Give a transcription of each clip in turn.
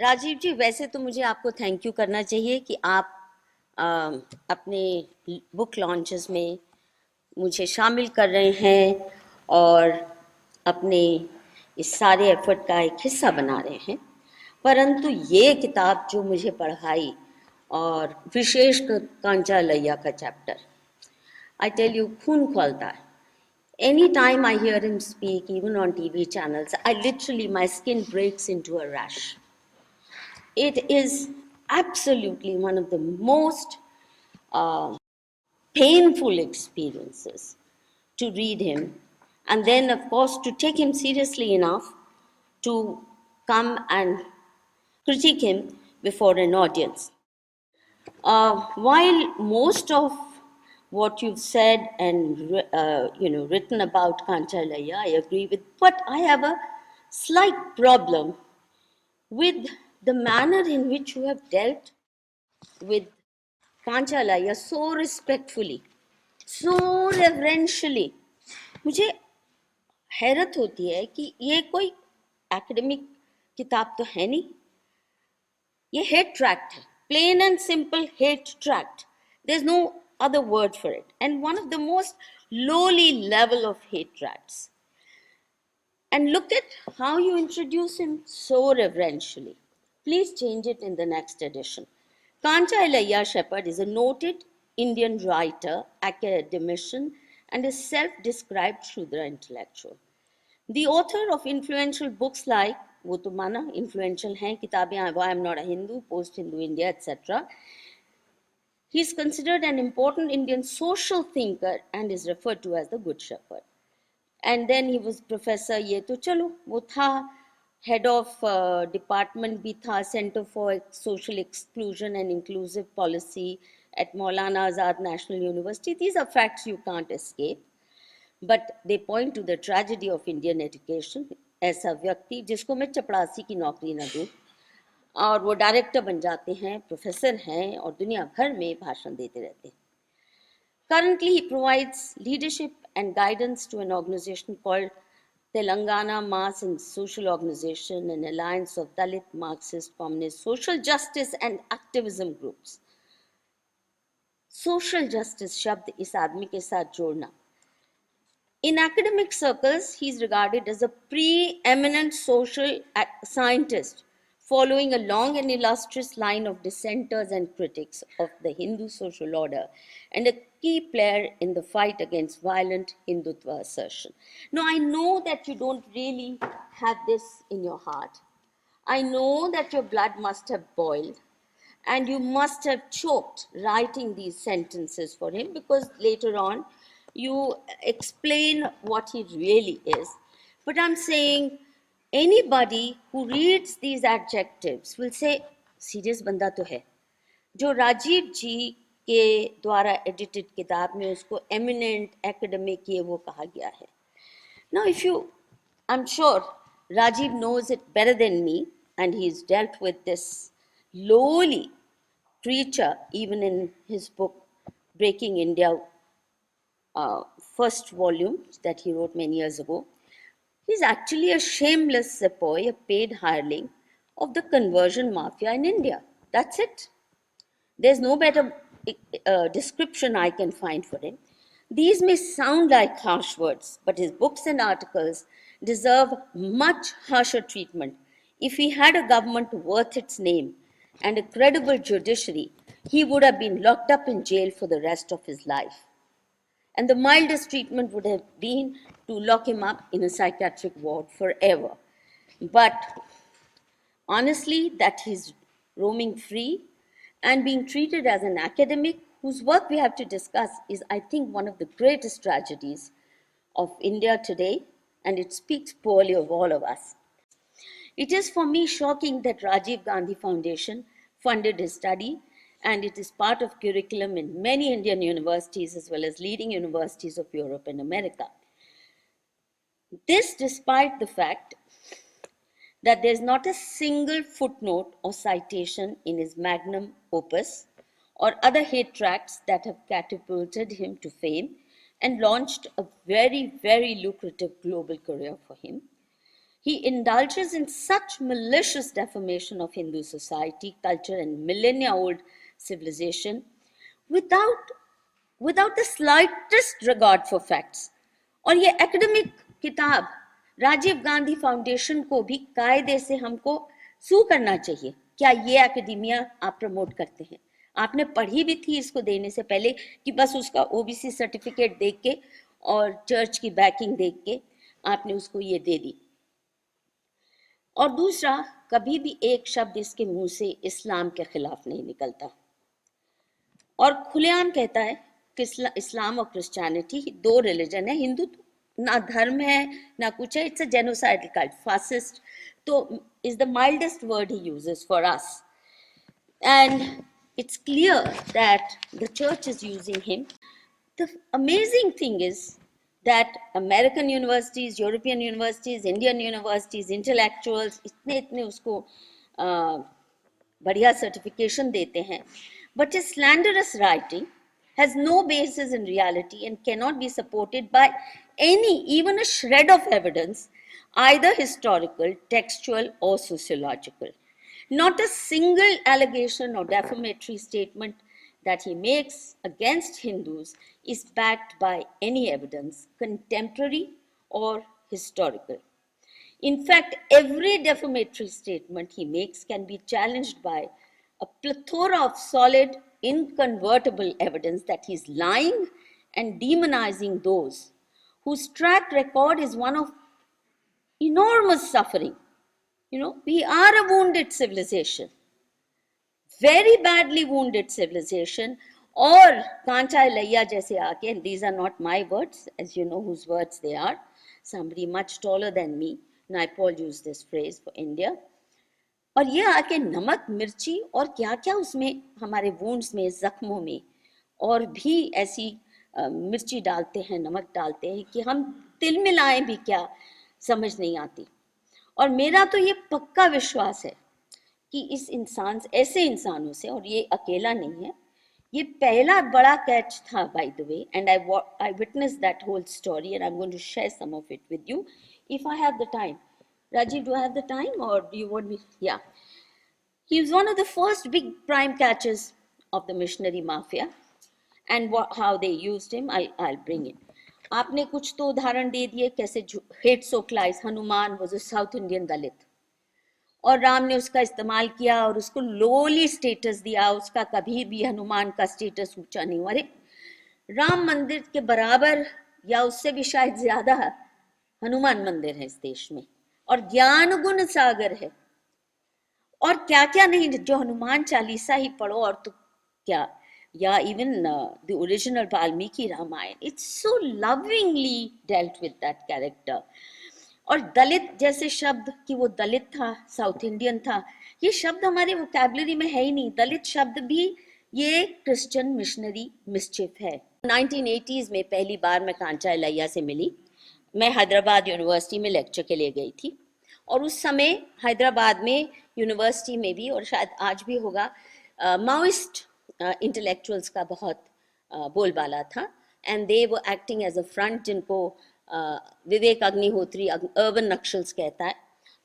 राजीव जी, वैसे तो मुझे आपको थैंक यू करना चाहिए कि आप अ, अपने बुक लॉन्चेस में मुझे शामिल कर रहे हैं और अपने इस सारे एफर्ट का एक हिस्सा बना रहे हैं। परंतु ये किताब जो मुझे पढ़ाई, और विशेष कांचा लैया का चैप्टर, आई टेल यू, खून खौलता है। Anytime I hear him speak, even on TV channels, I literally, my skin breaks into a rash. It is absolutely one of the most uh, painful experiences to read him, and then, of course, to take him seriously enough to come and critique him before an audience. While most of what you've said and written about Kanchalaya, I agree with, but I have a slight problem with the manner in which you have dealt with Kanchalaya so respectfully, so reverentially. मुझे हैरत होती है कि ये कोई academic किताब तो है नहीं, ये हेट ट्रैक्ट है, plain and simple hate tract. There's no other word for it, and one of the most lowly level of hate tracts. And look at how you introduce him so reverentially. Please change it in the next edition. Kancha Illiah Shepherd is a noted Indian writer, academician, and a self-described Shudra intellectual. The author of influential books like वो तो माना influential हैं किताबें, Why I'm Not a Hindu, Post Hindu India, etc. He is considered an important Indian social thinker and is referred to as the Good Shepherd. And then he was professor, ये तो चलो वो था, head of department भी था, Center for Social Exclusion and Inclusive Policy at Maulana Azad National University. These are facts you can't escape. But they point to the tragedy of Indian education. ऐसा व्यक्ति जिसको मैं चपड़ासी की नौकरी न दूं और वो डायरेक्टर बन जाते हैं, प्रोफेसर हैं और दुनिया भर में भाषण देते रहते हैं. Currently, he provides leadership and guidance to an organization called Telangana Mass and Social Organization, an alliance of Dalit, Marxist, Communist, social justice and activism groups. Social justice शब्द इस आदमी के साथ जोड़ना. In academic circles, he is regarded as a preeminent social scientist, following a long and illustrious line of dissenters and critics of the Hindu social order, and a key player in the fight against violent Hindutva assertion. Now, I know that you don't really have this in your heart. I know that your blood must have boiled and you must have choked writing these sentences for him, because later on you explain what he really is. But I'm saying anybody who reads these adjectives will say, serious banda to hai. जो राजीव जी के द्वारा edited किताब में उसको eminent academic ये वो कहा गया है. Now, if you, I'm sure Rajiv knows it better than me, and he's dealt with this lowly creature even in his book Breaking India, first volume that he wrote many years ago. He's actually a shameless sepoy, a paid hireling of the conversion mafia in India. That's it. There's no better description I can find for him. These may sound like harsh words, but his books and articles deserve much harsher treatment. If he had a government worth its name and a credible judiciary, he would have been locked up in jail for the rest of his life. And the mildest treatment would have been to lock him up in a psychiatric ward forever. But honestly, that he's roaming free and being treated as an academic whose work we have to discuss is, I think, one of the greatest tragedies of India today, and it speaks poorly of all of us. It is for me shocking that Rajiv Gandhi Foundation funded his study, and it is part of curriculum in many Indian universities as well as leading universities of Europe and America. This despite the fact that there's not a single footnote or citation in his magnum opus or other hate tracts that have catapulted him to fame and launched a very, very lucrative global career for him. He indulges in such malicious defamation of Hindu society, culture, and millennia-old civilization without without the slightest regard for facts. और ये academic किताब Rajiv Gandhi foundation को भी कायदे से हमको सू करना चाहिए। क्या ये एकेडमिया आप प्रमोट करते हैं? आपने पढ़ी भी थी इसको देने से पहले कि बस उसका ओबीसी सर्टिफिकेट देख के और चर्च की बैकिंग देख के आपने उसको ये दे दी। और दूसरा, कभी भी एक शब्द इसके मुंह से इस्लाम के खिलाफ नहीं निकलता और खुलेआम कहता है कि इस्लाम और क्रिश्चियनिटी दो रिलीजन है, हिंदू ना धर्म है ना कुछ है, it's a genocidal cult, fascist तो is the mildest word he uses for us. And it's clear that the church is using him. The amazing thing is that American universities, European universities, Indian universities, intellectuals इतने उसको बढ़िया certification देते हैं, but his slanderous writing has no basis in reality and cannot be supported by any, even a shred of evidence, either historical, textual, or sociological. Not a single allegation or defamatory statement that he makes against Hindus is backed by any evidence, contemporary or historical. In fact, every defamatory statement he makes can be challenged by a plethora of solid, incontrovertible evidence that he's lying and demonizing those whose track record is one of enormous suffering. You know, we are a wounded civilization, very badly wounded civilization. और कांचा इलैया जैसे आके, and these are not my words, as you know whose words they are, somebody much taller than me, Naipaul used this phrase for India, और ये आके नमक मिर्ची और क्या क्या उसमें हमारे वुंड्स में, जख्मों में और भी ऐसी मिर्ची डालते हैं, नमक डालते हैं कि हम तिल मिलाएं भी क्या समझ नहीं आती। और मेरा तो ये पक्का विश्वास है कि इस इंसान से, ऐसे इंसानों से, और ये अकेला नहीं है, ये पहला बड़ा कैच था by the way, and I witness that whole story and I am going to share some of it with you if I have the time. Rajiv, do I have the time or do you want me? Yeah. He was one of the first big prime catches of the missionary mafia, and how they used him, I'll bring it. आपने कुछ तो उदाहरण दे दिए कैसे हेट सोक्लाइज, Hanuman was a South Indian Dalit, और राम ने उसका इस्तेमाल किया और उसको लोली स्टेटस दिया, उसका कभी भी हनुमान का स्टेटस ऊंचा नहीं हुआ। अरे राम मंदिर के बराबर या उससे भी शायद ज्यादा हनुमान मंदिर है इस देश में, और ज्ञान गुण सागर है, और क्या क्या नहीं, जो हनुमान चालीसा ही पढ़ो और तो क्या, या even the original Valmiki Ramayana, it's so lovingly dealt with that character. और दलित जैसे शब्द कि वो दलित था, साउथ इंडियन था, ये शब्द हमारे वोकैबुलरी में है ही नहीं. दलित शब्द भी ये क्रिश्चियन मिशनरी मिसचिफ है. 1980s में पहली बार मैं कांचा इलैया से मिली. मैं हैदराबाद यूनिवर्सिटी में लेक्चर के लिए गई थी, और उस समय हैदराबाद में यूनिवर्सिटी में भी, और शायद आज भी होगा, माओइस्ट इंटेलेक्चुअल्स का बहुत बोलबाला था, एंड दे वो एक्टिंग एज अ फ्रंट, जिनको विवेक अग्निहोत्री अर्बन नक्सल्स कहता है.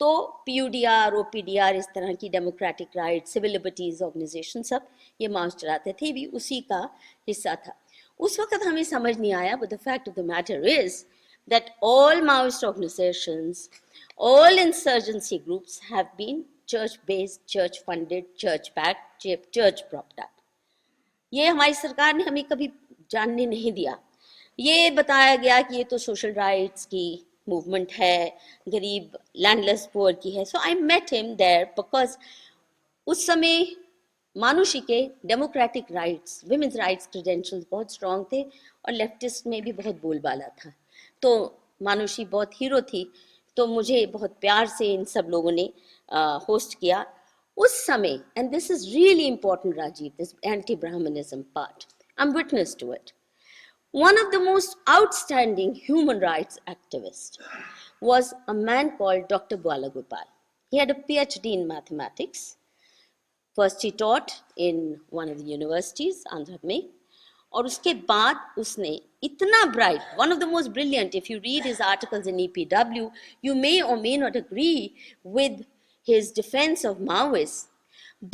तो PUDR, OPDR, इस तरह की democratic right, civil liberties organization, सब ये मार्च चलाते थे, भी उसी का हिस्सा था. उस वक्त हमें समझ नहीं आया, but the fact of the matter is that all Maoist organizations, all insurgency groups have been church-based, church-funded, church-backed, church-propped up. ये हमारी सरकार ने हमें कभी जानने नहीं दिया. ये बताया गया कि ये तो सोशल राइट्स की मूवमेंट है, गरीब लैंडलेस पुअर की है. So I met him there because उस समय मानुषी के democratic rights, women's rights credentials बहुत स्ट्रांग थे, और लेफ्टिस्ट में भी बहुत बोलबाला था. तो मानुषी बहुत हीरो थी, तो मुझे बहुत प्यार से इन सब लोगों ने होस्ट किया उस समय. And this is really important Rajiv, this anti Brahminism part, I am witness to it. One of the most outstanding human rights activists was a man called Dr. Balagopala. He had a PhD in mathematics. First he taught in one of the universities, Andhra mein, और उसके बाद उसने इतना bright, one of the most brilliant, if you read his articles in EPW, you may or may not agree with his defense of Maoists,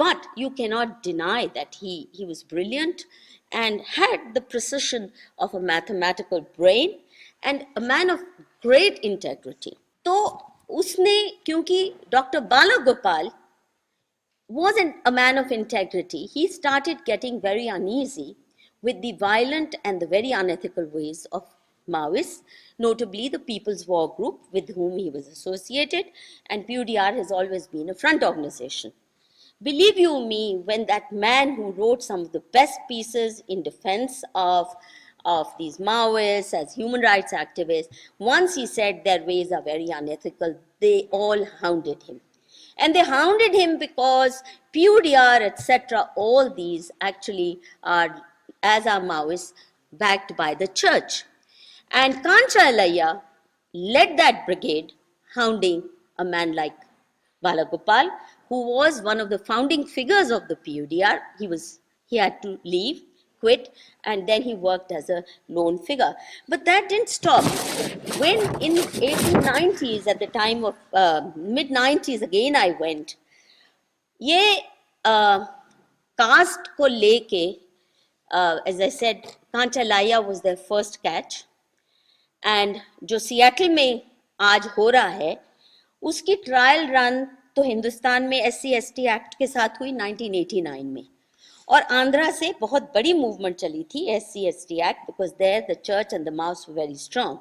but you cannot deny that he was brilliant and had the precision of a mathematical brain and a man of great integrity. तो उसने, क्योंकि doctor Balagopal wasn't a man of integrity, he started getting very uneasy with the violent and the very unethical ways of Maoists, notably the People's War Group with whom he was associated, and PUDR has always been a front organization. Believe you me, when that man who wrote some of the best pieces in defense of these Maoists as human rights activists, once he said their ways are very unethical, they all hounded him. And they hounded him because PUDR, etc., all these actually are, as are Maoists, backed by the church. And Kancha Illiah led that brigade, hounding a man like Balagopala, who was one of the founding figures of the PUDR. He had to leave, quit, and then he worked as a lone figure. But that didn't stop. When in 1890s, at the time of mid-90s, again I went, ये caste को लेके, as I said, Kancha Illiah was their first catch, and जो Seattle में आज हो रहा है, उसकी ट्रायल रन तो हिंदुस्तान में SC/ST एक्ट के साथ हुई 1989 में, और आंध्रा से बहुत बड़ी मूवमेंट चली थी SC/ST act, because there the church and the Maoists were very strong.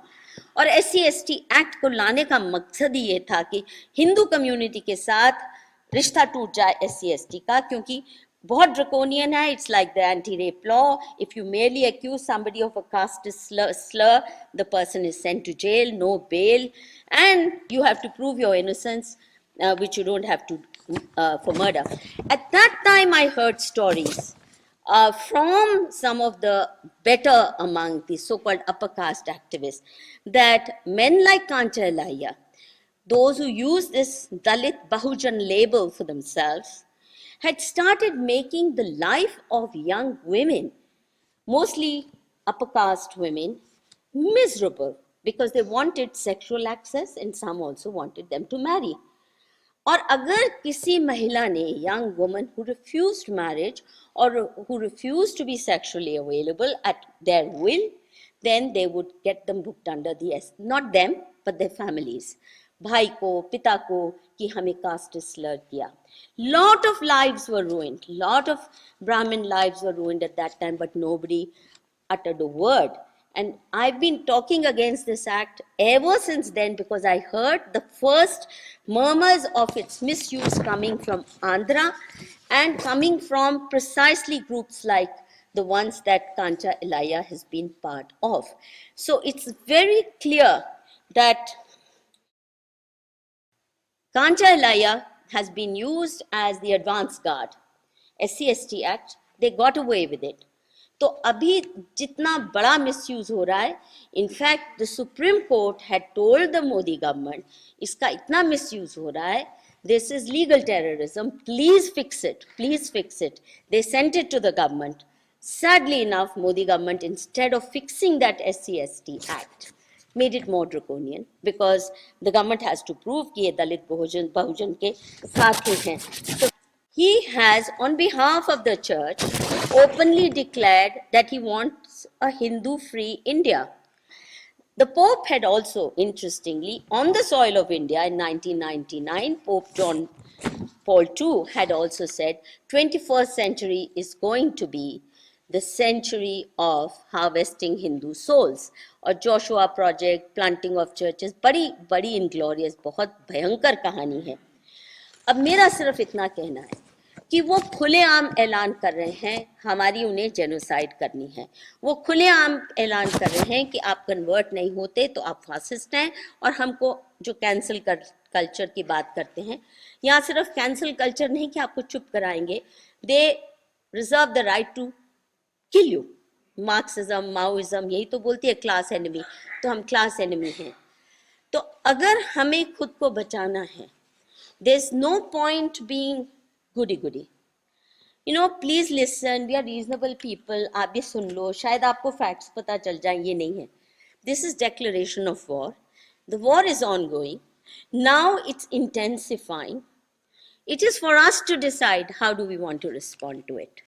और SC/ST एक्ट को लाने का मकसद ही ये था कि हिंदू कम्युनिटी के साथ रिश्ता टूट जाए SC/ST का, क्योंकि बहुत ड्रकोनियन है. It's like the anti rape law. If you merely accuse somebody of a caste slur, the person is sent to jail, no bail, and you have to prove your innocence, which you don't have to for murder. At that time, I heard stories from some of the better among the so-called upper caste activists that men like Kancha Illiah, those who use this Dalit Bahujan label for themselves, had started making the life of young women, mostly upper caste women, miserable because they wanted sexual access and some also wanted them to marry. और अगर किसी महिला ने, young woman who refused marriage or who refused to be sexually available at their will, then they would get them booked under the not them but their families. भाई को, पिता को, कि हमें caste slur किया. Lot of lives were ruined. Lot of Brahmin lives were ruined at that time, but nobody uttered a word. And I've been talking against this act ever since then, because I heard the first murmurs of its misuse coming from Andhra and coming from precisely groups like the ones that Kancha Illiah has been part of. So it's very clear that Kancha Illiah has been used as the advance guard. SC/ST Act, they got away with it. तो अभी जितना बड़ा misuse हो रहा है, in fact the supreme court had told the Modi government, इसका इतना misuse हो रहा है, this is legal terrorism, please fix it, please fix it. They sent it to the government. Sadly enough, Modi government, instead of fixing that SC/ST Act, made it more draconian, because the government has to prove कि ये दलित बहुजन के साथ ही हैं. So he has, on behalf of the church, openly declared that he wants a Hindu-free India. The Pope had also, interestingly, on the soil of India in 1999, Pope John Paul II had also said 21st century is going to be the century of harvesting Hindu souls. और Joshua project, planting of churches, बड़ी बड़ी inglorious, बहुत भयंकर कहानी है. अब मेरा सिर्फ इतना कहना है कि वो खुलेआम ऐलान कर रहे हैं हमारी उन्हें जेनोसाइड करनी है. वो खुलेआम ऐलान कर रहे हैं कि आप कन्वर्ट नहीं होते तो आप फासिस्ट हैं. और हमको जो कैंसिल कल्चर की बात करते हैं, यहाँ सिर्फ कैंसिल कल्चर नहीं कि आपको चुप कराएंगे, they reserve the right to kill you. Marxism, Maoism यही तो बोलती है क्लास एनिमी, तो हम क्लास एनिमी हैं. तो अगर हमें खुद को बचाना है, there is no point being goody goody. Please listen, we are reasonable people, आप भी सुन लो, शायद आपको फैक्ट्स पता चल जाए, ये नहीं है. This is declaration of war. The war is on going. Now it's intensifying. It is for us to decide how do we want to respond to it.